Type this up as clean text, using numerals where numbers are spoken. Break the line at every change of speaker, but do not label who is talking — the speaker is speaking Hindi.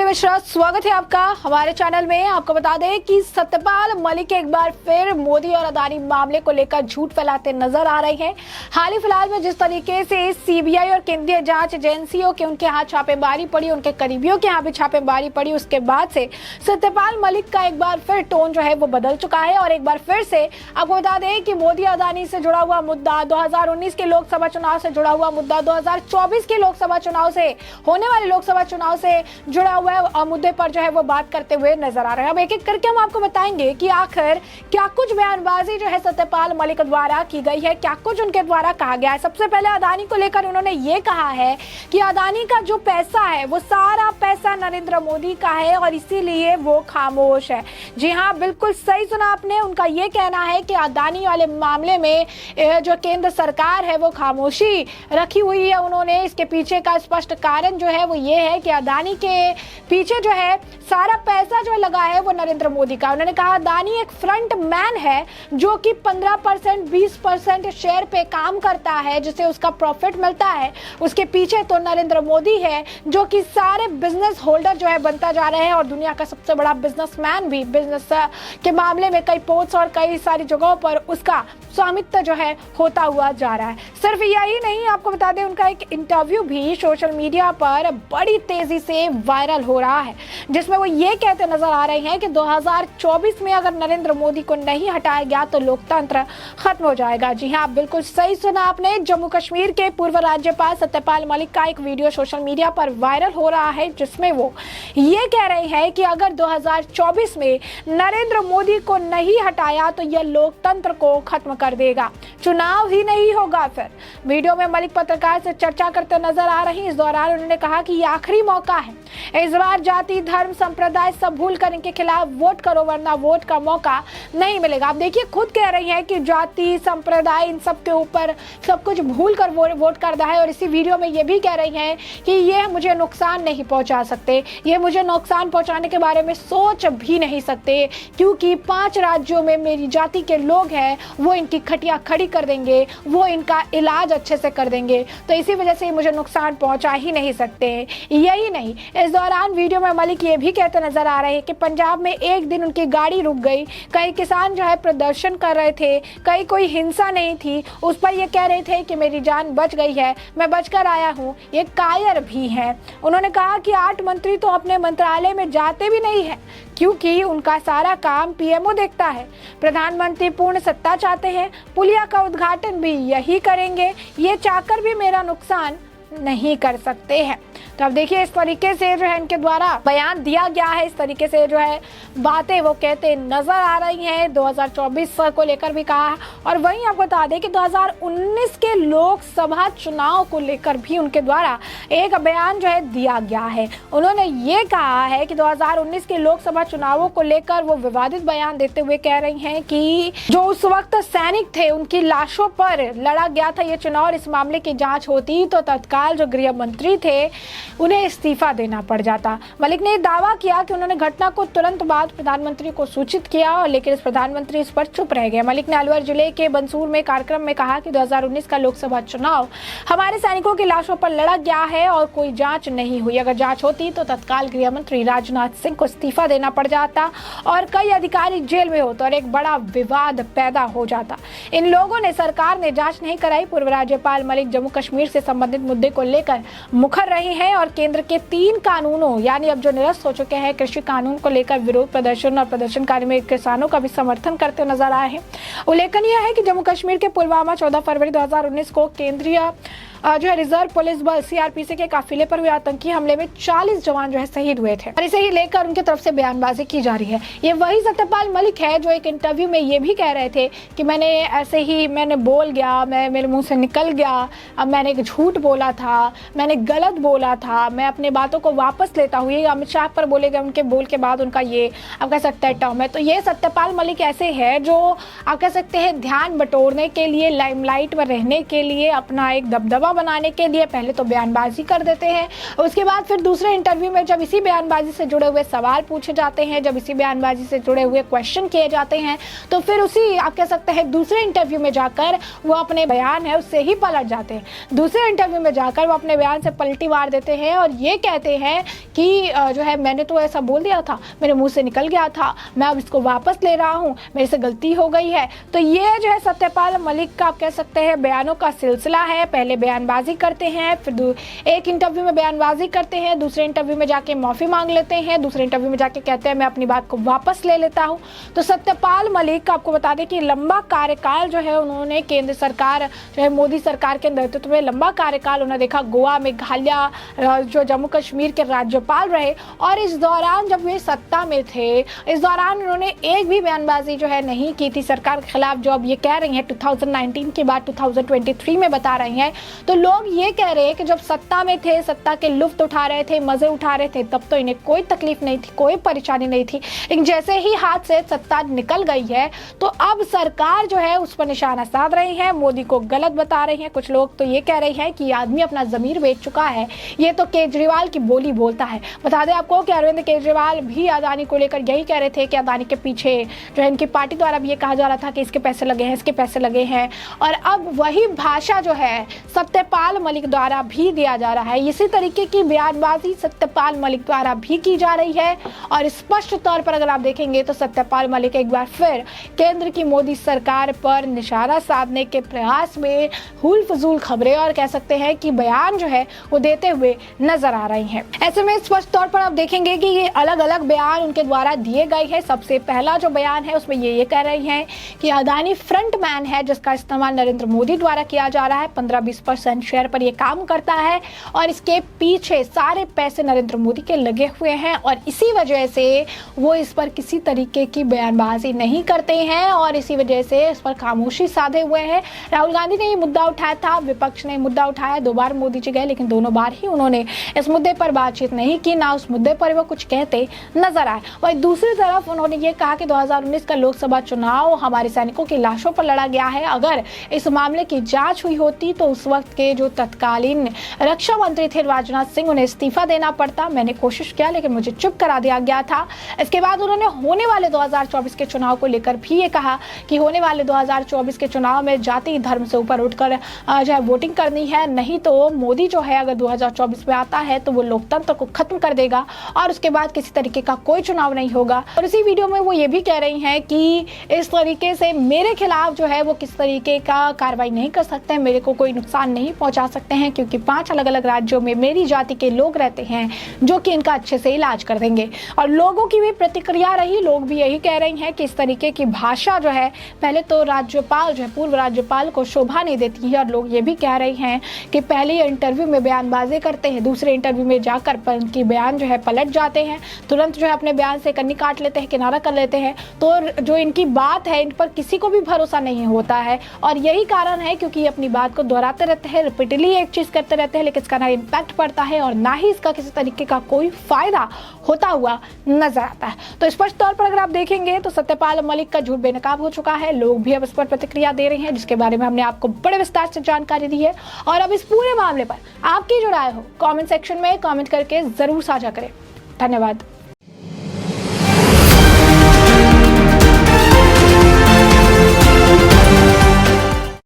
मिश्रा, स्वागत है आपका हमारे चैनल में। आपको बता दें कि सत्यपाल मलिक एक बार फिर मोदी और अदानी मामले को लेकर झूठ फैलाते नजर आ रहे हैं। हाल ही फिलहाल में जिस तरीके से सीबीआई और केंद्रीय जांच एजेंसियों के उनके यहाँ छापेमारी पड़ी, उनके करीबियों के यहाँ भी छापेमारी पड़ी, उसके बाद से सत्यपाल मलिक का एक बार फिर टोन जो है वो बदल चुका है। और एक बार फिर से आपको बता दें कि मोदी अदानी से जुड़ा हुआ मुद्दा, 2019 के लोकसभा चुनाव से जुड़ा हुआ मुद्दा, 2024 के लोकसभा चुनाव से होने वाले लोकसभा चुनाव से जुड़ा हुआ मुद्दे पर जो है वो बात करते हुए नजर आ रहे हैं। अब एक एक करके हम आपको बताएंगे कि आखिर क्या कुछ बयानबाजी जो है सत्यपाल मलिक द्वारा की गई है, क्या कुछ उनके द्वारा कहा गया है। सबसे पहले अदानी को लेकर उन्होंने ये कहा है कि अदानी का जो पैसा है वो सारा पैसा नरेंद्र मोदी का है और इसीलिए वो खामोश है। जी हाँ, बिल्कुल सही सुना आपने। उनका ये कहना है कि अदानी वाले मामले में जो केंद्र सरकार है वो खामोशी रखी हुई है। उन्होंने इसके पीछे का स्पष्ट कारण जो है वो ये है कि अदानी के पीछे जो है सारा पैसा जो लगा है वो नरेंद्र मोदी का। उन्होंने कहा अदानी एक फ्रंट मैन है जो कि 15% 20% शेयर पे काम करता है, जिसे उसका प्रॉफिट मिलता है। उसके पीछे तो नरेंद्र मोदी है जो कि सारे बिजनेस होल्डर जो है बनता जा रहे हैं और दुनिया का सबसे बड़ा बिजनेसमैन भी, बिजनेस के मामले में कई पोस्ट और कई सारी जगहों पर उसका स्वामित्व जो है होता हुआ जा रहा है। सिर्फ यही नहीं, आपको बता दें उनका एक इंटरव्यू भी सोशल मीडिया पर बड़ी तेजी से वायरल हो रहा है, जिसमें वो ये कहते नजर आ रहे हैं कि 2024 में अगर नरेंद्र मोदी को नहीं हटाया गया तो लोकतंत्र खत्म हो जाएगा। जी हाँ, बिल्कुल सही सुना आपने। जम्मू कश्मीर के पूर्व राज्यपाल सत्यपाल मलिक का एक वीडियो सोशल मीडिया पर वायरल हो रहा है, जिसमें वो ये कह रहे हैं कि अगर 2024 में नरेंद्र मोदी को नहीं हटाया तो यह लोकतंत्र को खत्म कर देगा, चुनाव ही नहीं होगा। फिर वीडियो में मलिक पत्रकार से चर्चा करते नजर आ रही। इस दौरान उन्होंने कहा कि यह आखिरी मौका है, इस बार जाति धर्म संप्रदाय सब भूल कर इनके खिलाफ वोट करो वरना वोट का मौका नहीं मिलेगा। आप देखिए, खुद कह रही हैं कि जाति संप्रदाय इन सब के ऊपर सब कुछ भूल कर वोट करना है। और इसी वीडियो में ये भी कह रही हैं कि ये मुझे नुकसान नहीं पहुंचा सकते, ये मुझे नुकसान पहुंचाने के बारे में सोच भी नहीं सकते, क्योंकि 5 राज्यों में मेरी जाति के लोग हैं, वो इनकी खटिया खड़ी कर देंगे, वो इनका इलाज अच्छे से कर देंगे, तो इसी वजह से मुझे नुकसान पहुंचा ही नहीं सकते। यही नहीं, इस दौरान वीडियो में मलिक ये भी कहते नजर आ रहे हैं कि पंजाब में एक दिन उनकी गाड़ी रुक गई, कई किसान जो है प्रदर्शन कर रहे थे, कहीं कोई हिंसा नहीं थी, उस पर ये कह रहे थे कि मेरी जान बच गई है, मैं बचकर आया हूँ। ये कायर भी हैं। उन्होंने कहा कि 8 मंत्री तो अपने मंत्रालय में जाते भी नहीं है, क्योंकि उनका सारा काम पीएमओ देखता है। प्रधानमंत्री पूर्ण सत्ता चाहते हैं, पुलिया का उद्घाटन भी यही करेंगे, ये चाहकर भी मेरा नुकसान नहीं कर सकते हैं। तो अब देखिए, इस तरीके से जो है इनके द्वारा बयान दिया गया है, इस तरीके से जो है बातें वो कहते नजर आ रही हैं। 2024 को लेकर भी कहा, और वहीं आपको बता दें कि 2019 के लोकसभा चुनाव को लेकर भी उनके द्वारा एक बयान जो है दिया गया है। उन्होंने ये कहा है कि 2019 के लोकसभा चुनावों को लेकर वो विवादित बयान देते हुए कह रही हैं कि जो उस वक्त सैनिक थे उनकी लाशों पर लड़ा गया था ये चुनाव, और इस मामले की जाँच होती तो तत्काल जो गृह मंत्री थे उन्हें इस्तीफा देना पड़ जाता। मलिक ने दावा किया कि उन्होंने घटना को तुरंत बाद प्रधानमंत्री को सूचित किया, लेकिन इस प्रधानमंत्री इस पर चुप रह गए। मलिक ने अलवर जिले के बंसूर में कार्यक्रम में कहा कि 2019 का लोकसभा चुनाव हमारे सैनिकों की लाशों पर लड़ा गया है और कोई जांच नहीं हुई। अगर जांच होती तो तत्काल गृह मंत्री राजनाथ सिंह को इस्तीफा देना पड़ जाता और कई अधिकारी जेल में होते और एक बड़ा विवाद पैदा हो जाता। इन लोगों ने, सरकार ने जाँच नहीं कराई। पूर्व राज्यपाल मलिक जम्मू कश्मीर से संबंधित मुद्दे को लेकर मुखर रहे हैं और केंद्र के 3 कानूनों, यानी अब जो निरस्त हो चुके हैं कृषि कानून को लेकर विरोध प्रदर्शन और प्रदर्शनकारी में किसानों का भी समर्थन करते नजर आए हैं। उल्लेखनीय है कि जम्मू कश्मीर के पुलवामा 14 फरवरी 2019 को केंद्रीय जो है रिजर्व पुलिस बल सीआरपीसी के काफिले पर हुए आतंकी हमले में 40 जवान जो है शहीद हुए थे, और इसे ही लेकर उनकी तरफ से बयानबाजी की जा रही है। ये वही सत्यपाल मलिक है जो एक इंटरव्यू में ये भी कह रहे थे कि मैंने ऐसे ही बोल गया, मेरे मुंह से निकल गया, अब मैंने एक झूठ बोला था, मैंने गलत बोला था, मैं अपनी बातों को वापस लेता हूँ। ये अमित शाह पर बोले गए, उनके बोल के बाद उनका ये आप कह सकते हैं टर्म है। तो ये सत्यपाल मलिक ऐसे है जो आप कह सकते हैं ध्यान बटोरने के लिए, लाइमलाइट में रहने के लिए अपना एक दबदबा बनाने के लिए पहले तो बयानबाजी कर देते हैं, उसके बाद फिर दूसरे इंटरव्यू में जब इसी बयानबाजी से जुड़े हुए सवाल पूछे जाते हैं, जब इसी बयानबाजी से जुड़े हुए क्वेश्चन किए जाते हैं, तो फिर उसी आप कह सकते हैं दूसरे इंटरव्यू में जाकर वो अपने बयान है उससे ही पलट जाते हैं। दूसरे इंटरव्यू में जाकर वो अपने बयान से पलटी मार देते हैं और ये कहते हैं कि जो है मैंने तो ऐसा बोल दिया था, मेरे मुंह से निकल गया था, मैं अब इसको वापस ले रहा हूँ, मेरे से गलती हो गई है। तो ये जो है सत्यपाल मलिक का आप कह सकते हैं बयानों का सिलसिला है। पहले बयानबाजी करते हैं, फिर एक इंटरव्यू में बयानबाजी करते हैं, दूसरे इंटरव्यू में जाके माफ़ी मांग लेते हैं, दूसरे इंटरव्यू में जाके कहते हैं मैं अपनी बात को वापस ले लेता हूँ। तो सत्यपाल मलिक आपको बता दें कि लंबा कार्यकाल जो है उन्होंने केंद्र सरकार जो है मोदी सरकार के नेतृत्व में लंबा कार्यकाल उन्होंने देखा। गोवा, मेघालय, जो जम्मू कश्मीर के राज्यपाल रहे और इस दौरान जब वे सत्ता में थे इस दौरान उन्होंने एक भी बयानबाजी जो है नहीं की थी सरकार के खिलाफ। जो अब ये कह रही हैं 2019 के बाद 2023 में बता रही हैं, तो लोग ये कह रहे हैं कि जब सत्ता में थे, सत्ता के लुफ्त उठा रहे थे, मजे उठा रहे थे, तब तो इन्हें कोई तकलीफ नहीं थी, कोई परेशानी नहीं थी। लेकिन जैसे ही हाथ से सत्ता निकल गई है तो अब सरकार जो है उस पर निशाना साध रही है, मोदी को गलत बता रही है। कुछ लोग तो ये कह रहे हैं कि ये आदमी अपना जमीर बेच चुका है, ये तो केजरीवाल की बोली बोलता है। बता दें आपको कि अरविंद केजरीवाल भी अदानी को लेकर यही कह रहे थे कि अदानी के पीछे जो है इनकी पार्टी द्वारा भी ये कहा जा रहा था कि इसके पैसे लगे हैं, इसके पैसे लगे हैं, और अब वही भाषा जो है सत्यपाल मलिक द्वारा भी दिया जा रहा है। इसी तरीके की बयानबाजी सत्यपाल मलिक द्वारा भी की जा रही है और स्पष्ट तौर पर अगर आप देखेंगे तो सत्यपाल मलिक एक बार फिर केंद्र की मोदी सरकार पर निशाना साधने के प्रयास में हुल फजूल खबरें और कह सकते हैं कि बयान जो है वो देते हुए नजर आ रही हैं। ऐसे में स्पष्ट तौर पर आप देखेंगे कि ये अलग अलग बयान उनके द्वारा दिए गए हैं। सबसे पहला जो बयान है उसमें ये कह रही हैं कि अदानी फ्रंट मैन है जिसका इस्तेमाल नरेंद्र मोदी द्वारा किया जा रहा है, 15-20% शेयर पर ये काम करता है और इसके पीछे सारे पैसे नरेंद्र मोदी के लगे हुए हैं और इसी वजह से वो इस पर किसी तरीके की बयानबाजी नहीं करते हैं और इसी वजह से इस पर खामोशी साधे हुए हैं। राहुल गांधी ने ये मुद्दा उठाया था, विपक्ष ने मुद्दा उठाया, 2 बार मोदी जी गए लेकिन दोनों बार ही उन्होंने इस मुद्दे पर बातचीत नहीं की, ना उस मुद्दे पर वो कुछ कहते नजर आए। वही दूसरी तरफ उन्होंने ये कहा कि 2019 का लोकसभा चुनाव हमारे सैनिकों की लाशों पर लड़ा गया है, अगर इस मामले की जांच हुई होती तो उस वक्त के जो तत्कालीन रक्षा मंत्री थे राजनाथ सिंह, उन्हें इस्तीफा देना पड़ता। मैंने कोशिश किया लेकिन मुझे चुप करा दिया गया था। इसके बाद उन्होंने होने वाले 2024 के चुनाव को लेकर भी ये कहा कि होने वाले 2024 के चुनाव में जाति धर्म से ऊपर उठकर जो है वोटिंग करनी है, नहीं तो मोदी जो है अगर 2024 में आता है तो वो लोकतंत्र को खत्म कर देगा और उसके बाद किसी तरीके का कोई चुनाव नहीं होगा। और इसी वीडियो में वो ये भी कह रही हैं कि इस तरीके से मेरे खिलाफ जो है वो किस तरीके का कार्रवाई नहीं कर सकते हैं, मेरे को कोई नुकसान नहीं पहुंचा सकते हैं क्योंकि 5 अलग अलग राज्यों में मेरी जाति के लोग रहते हैं जो कि इनका अच्छे से इलाज कर देंगे। और लोगों की भी प्रतिक्रिया रही, लोग भी यही कह रही हैं कि इस तरीके की भाषा जो है पहले तो राज्यपाल जो है पूर्व राज्यपाल को शोभा नहीं देती है और लोग ये भी कह रहे हैं कि पहले इंटरव्यू में बयानबाजी करते हैं, दूसरे इंटरव्यू में जाकर उनकी बयान जो है पलट जाते हैं, तुरंत जो है अपने बयान से कन्नी काट लेते हैं, किनारा कर लेते हैं। तो जो इनकी बात है इन पर किसी को भी भरोसा नहीं होता है और यही कारण है क्योंकि ये अपनी बात को दोहराते रहते हैं, रिपीटली एक चीज करते रहते हैं, लेकिन इसका ना इम्पैक्ट पड़ता है और ना ही इसका किसी तरीके का कोई फायदा होता हुआ नजर आता है। तो स्पष्ट तौर पर अगर आप देखेंगे तो सत्यपाल मलिक का झूठ बेनकाब हो चुका है, लोग भी अब इस पर प्रतिक्रिया दे रहे हैं जिसके बारे में हमने आपको बड़े विस्तार से जानकारी दी है। और अब इस पूरे मामले पर आपकी जो राय हो कमेंट सेक्शन में कमेंट करके जरूर साझा करें। धन्यवाद।